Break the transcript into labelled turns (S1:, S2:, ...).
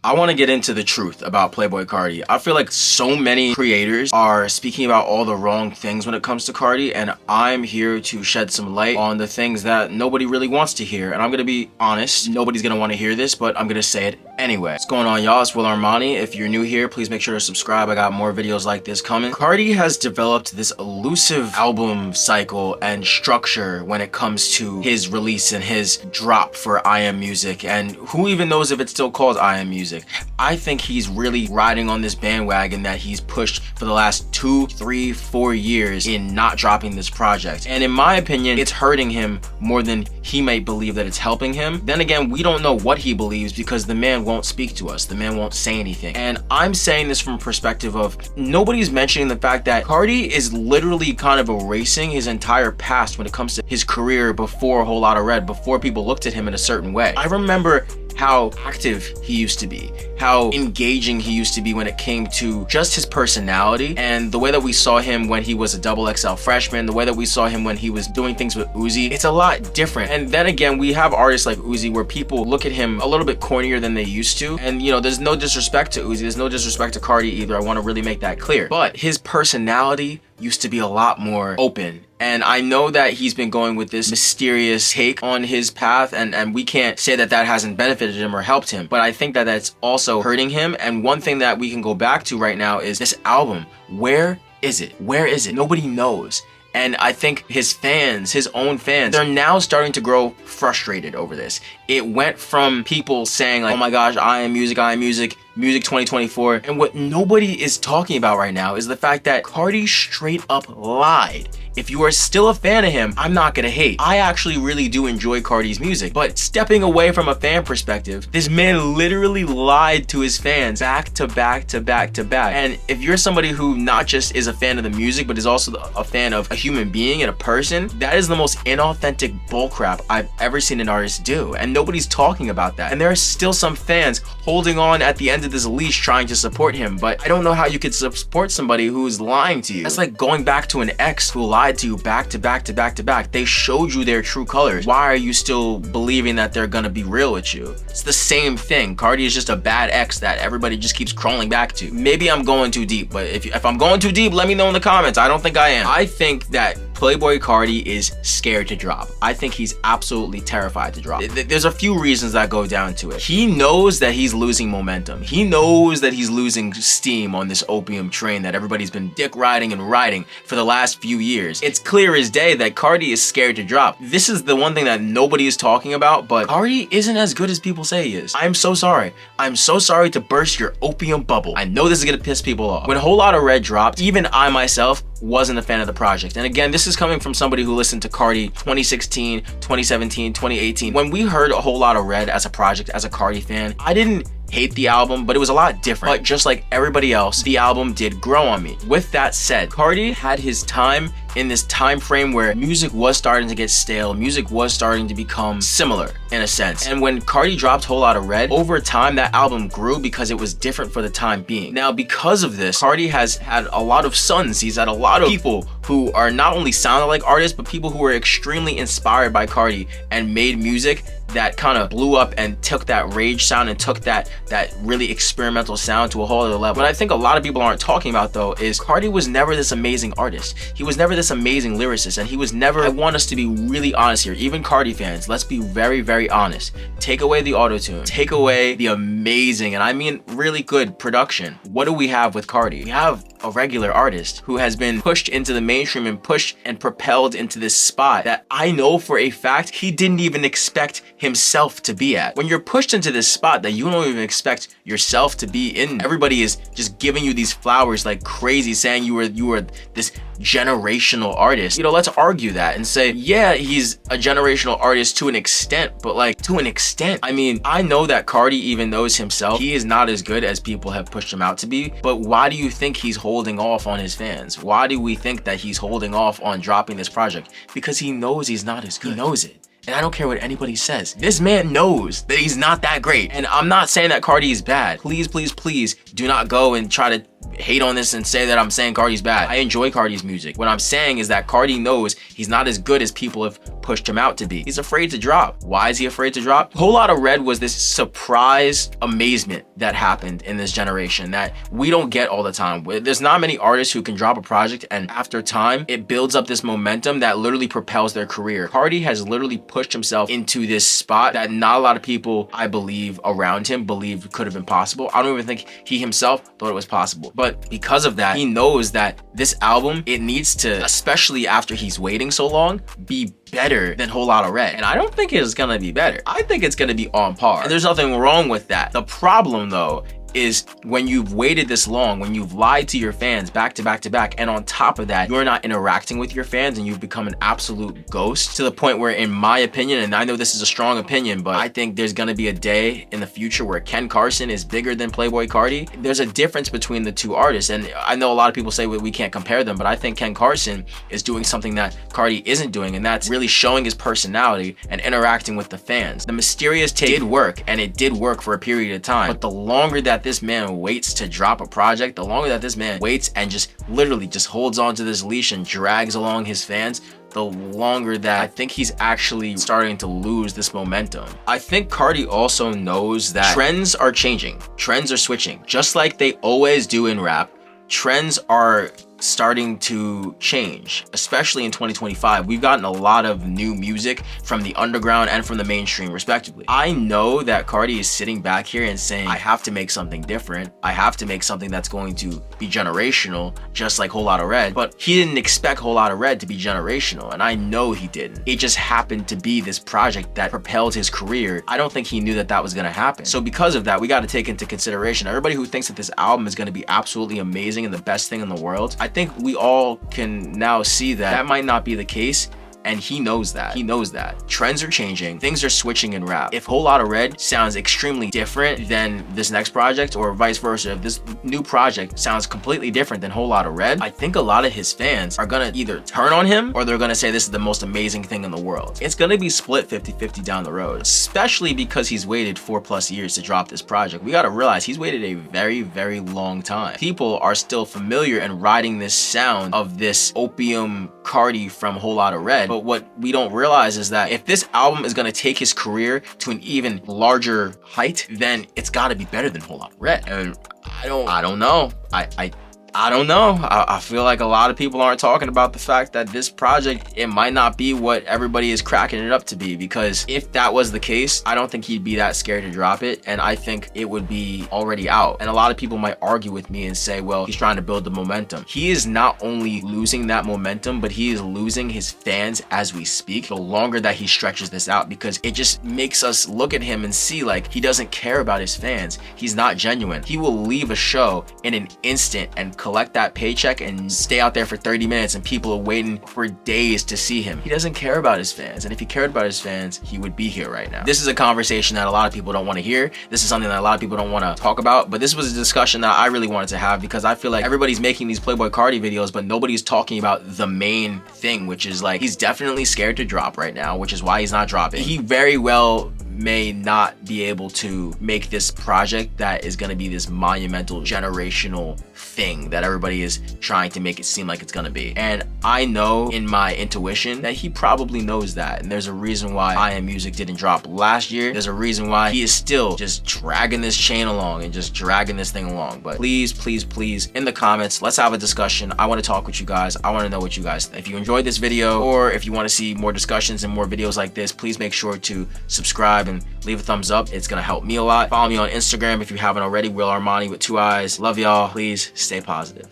S1: I want to get into the truth about Playboi Carti. I feel like so many creators are speaking about all the wrong things when it comes to Cardi, and I'm here to shed some light on the things that nobody really wants to hear. And I'm going to be honest, nobody's going to want to hear this, but I'm going to say it anyway. What's going on, y'all? It's willarmani. If you're new here, please make sure to subscribe. I got more videos like this coming. Cardi has developed this elusive album cycle and structure when it comes to his release and his drop for I Am Music, and who even knows if it's still called I Am Music. I think he's really riding on this bandwagon that he's pushed for the last 2, 3, 4 years in not dropping this project. And in my opinion, it's hurting him more than he might believe that it's helping him. Then again, we don't know what he believes because the man won't speak to us. The man won't say anything. And I'm saying this from a perspective of nobody's mentioning the fact that Cardi is literally kind of erasing his entire past when it comes to his career before A Whole Lotta Red, before people looked at him in a certain way. I remember how active he used to be, how engaging he used to be when it came to just his personality and the way that we saw him when he was a XXL freshman, the way that we saw him when he was doing things with Uzi. It's a lot different. And then again, we have artists like Uzi where people look at him a little bit cornier than they used to. And you know, there's no disrespect to Uzi, there's no disrespect to Cardi either. I want to really make that clear. But his personality used to be a lot more open. And I know that he's been going with this mysterious take on his path, and we can't say that that hasn't benefited him or helped him, but I think that that's also hurting him. And one thing that we can go back to right now is this album. Where is it? Where is it? Nobody knows. And I think his fans, his own fans, they're now starting to grow frustrated over this. It went from people saying like, oh my gosh, I Am Music, Music 2024. And what nobody is talking about right now is the fact that Cardi straight up lied. If you are still a fan of him, I'm not gonna hate. I actually really do enjoy Cardi's music, but stepping away from a fan perspective, this man literally lied to his fans back to back to back to back. And if you're somebody who not just is a fan of the music, but is also a fan of a human being and a person, that is the most inauthentic bullcrap I've ever seen an artist do. And nobody's talking about that. And there are still some fans holding on at the end of this leash trying to support him, but I don't know how you could support somebody who's lying to you. That's like going back to an ex who lied to you back to back to back to back. They showed you their true colors. Why are you still believing that they're gonna be real with you? It's the same thing. Cardi is just a bad ex that everybody just keeps crawling back to. Maybe I'm going too deep, but if I'm going too deep, let me know in the comments. I don't think I am. I think that Playboi Carti is scared to drop. I think he's absolutely terrified to drop. There's a few reasons that go down to it. He knows that he's losing momentum. He knows that he's losing steam on this opium train that everybody's been dick riding and riding for the last few years. It's clear as day that Cardi is scared to drop. This is the one thing that nobody is talking about, but Cardi isn't as good as people say he is. I'm so sorry. I'm so sorry to burst your opium bubble. I know this is gonna piss people off. When A Whole Lotta Red dropped, even I myself wasn't a fan of the project. And again, this is coming from somebody who listened to Cardi 2016, 2017, 2018. When we heard A Whole Lotta Red as a project, as a Cardi fan, I didn't hate the album, but it was a lot different. But just like everybody else, the album did grow on me. With that said, Cardi had his time in this time frame where music was starting to get stale, music was starting to become similar in a sense. And when Cardi dropped Whole Lotta Red, over time that album grew because it was different for the time being. Now because of this, Cardi has had a lot of sons. He's had a lot of people who are not only sounded like artists, but people who were extremely inspired by Cardi and made music that kind of blew up and took that rage sound and took that really experimental sound to a whole other level. What I think a lot of people aren't talking about though is Cardi was never this amazing artist. He was never this amazing lyricist, and he was never, I want us to be really honest here, even Cardi fans, let's be very, very honest. Take away the auto-tune, take away the amazing, and I mean really good production. What do we have with Cardi? We have a regular artist who has been pushed into the mainstream and pushed and propelled into this spot that I know for a fact he didn't even expect himself to be at. When you're pushed into this spot that you don't even expect yourself to be in, everybody is just giving you these flowers like crazy, saying you were this generational artist. You know, let's argue that and say, yeah, he's a generational artist to an extent, but like to an extent. I mean, I know that Cardi even knows himself he is not as good as people have pushed him out to be, but why do you think he's holding off on his fans? Why do we think that he's holding off on dropping this project? Because he knows he's not as good. He knows it. And I don't care what anybody says. This man knows that he's not that great. And I'm not saying that Cardi is bad. Please, please, please do not go and try to hate on this and say that I'm saying Cardi's bad. I enjoy Cardi's music. What I'm saying is that Cardi knows he's not as good as people have pushed him out to be. He's afraid to drop. Why is he afraid to drop? Whole Lotta Red was this surprise amazement that happened in this generation that we don't get all the time. There's not many artists who can drop a project and after time, it builds up this momentum that literally propels their career. Cardi has literally pushed himself into this spot that not a lot of people, I believe, around him believed could have been possible. I don't even think he himself thought it was possible. But because of that, he knows that this album, it needs to, especially after he's waiting so long, be better than Whole Lotta Red. And I don't think it's gonna be better. I think it's gonna be on par. And there's nothing wrong with that. The problem though is when you've waited this long, when you've lied to your fans back to back to back, and on top of that, you're not interacting with your fans and you've become an absolute ghost to the point where, in my opinion, and I know this is a strong opinion, but I think there's gonna be a day in the future where Ken Carson is bigger than Playboi Carti. There's a difference between the two artists, and I know a lot of people say we can't compare them, but I think Ken Carson is doing something that Cardi isn't doing, and that's really showing his personality and interacting with the fans. The Mysterious Take did work, and it did work for a period of time, but the longer that this man waits to drop a project, the longer that this man waits and just literally just holds on to this leash and drags along his fans, the longer that I think he's actually starting to lose this momentum. I think Cardi also knows that trends are changing, trends are switching, just like they always do in rap. Trends are starting to change, especially in 2025. We've gotten a lot of new music from the underground and from the mainstream respectively. I know that Cardi is sitting back here and saying, I have to make something different. I have to make something that's going to be generational, just like Whole Lotta Red. But he didn't expect Whole Lotta Red to be generational, and I know he didn't. It just happened to be this project that propelled his career. I don't think he knew that that was gonna happen. So because of that, we got to take into consideration everybody who thinks that this album is gonna be absolutely amazing and the best thing in the world. I think we all can now see that that might not be the case, and he knows that. He knows that. Trends are changing, things are switching in rap. If Whole Lotta Red sounds extremely different than this next project, or vice versa, if this new project sounds completely different than Whole Lotta Red, I think a lot of his fans are gonna either turn on him or they're gonna say this is the most amazing thing in the world. It's gonna be split 50-50 down the road, especially because he's waited 4+ years to drop this project. We gotta realize he's waited a very, very long time. People are still familiar and riding this sound of this opium Cardi from Whole Lotta Red. But what we don't realize is that if this album is gonna take his career to an even larger height, then it's gotta be better than Whole Lotta Red. And I don't know. I don't know. I feel like a lot of people aren't talking about the fact that this project, it might not be what everybody is cracking it up to be, because if that was the case, I don't think he'd be that scared to drop it, and I think it would be already out. And a lot of people might argue with me and say, well, he's trying to build the momentum. He is not only losing that momentum, but he is losing his fans as we speak, the longer that he stretches this out, because it just makes us look at him and see like he doesn't care about his fans. He's not genuine. He will leave a show in an instant and collect that paycheck and stay out there for 30 minutes and people are waiting for days to see him. He doesn't care about his fans, and if he cared about his fans, he would be here right now. This is a conversation that a lot of people don't want to hear. This is something that a lot of people don't want to talk about, but this was a discussion that I really wanted to have, because I feel like everybody's making these Playboi Carti videos, but nobody's talking about the main thing, which is like, he's definitely scared to drop right now, which is why he's not dropping. He very well may not be able to make this project that is going to be this monumental generational thing that everybody is trying to make it seem like it's going to be. And I know in my intuition that he probably knows that, and there's a reason why I Am Music didn't drop last year. There's a reason why he is still just dragging this chain along and just dragging this thing along. But please, please, please, in the comments, let's have a discussion. I want to talk with you guys. I want to know what you guys think. If you enjoyed this video, or if you want to see more discussions and more videos like this, please make sure to subscribe and leave a thumbs up. It's gonna help me a lot. Follow me on Instagram if you haven't already, willarmani with 2 eyes. Love y'all. Please stay positive.